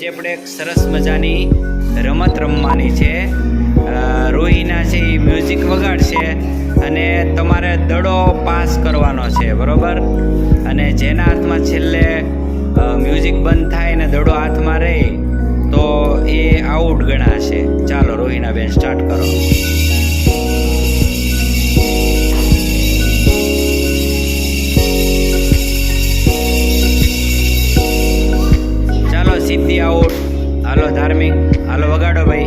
આજે આપણે એક સરસ મજાની રમત રમવાની છે. રોહિના છે એ મ્યુઝિક વગાડશે અને તમારે દડો પાસ કરવાનો છે, બરોબર? અને જેના હાથમાં છેલ્લે મ્યુઝિક બંધ થાય ને દડો હાથમાં રહે તો એ આઉટ ગણાશે. ચાલો રોહિના બેન સ્ટાર્ટ કરો. ચાલો સીધી આઉટ. હાલો ધાર્મિક, હાલો વગાડો ભાઈ.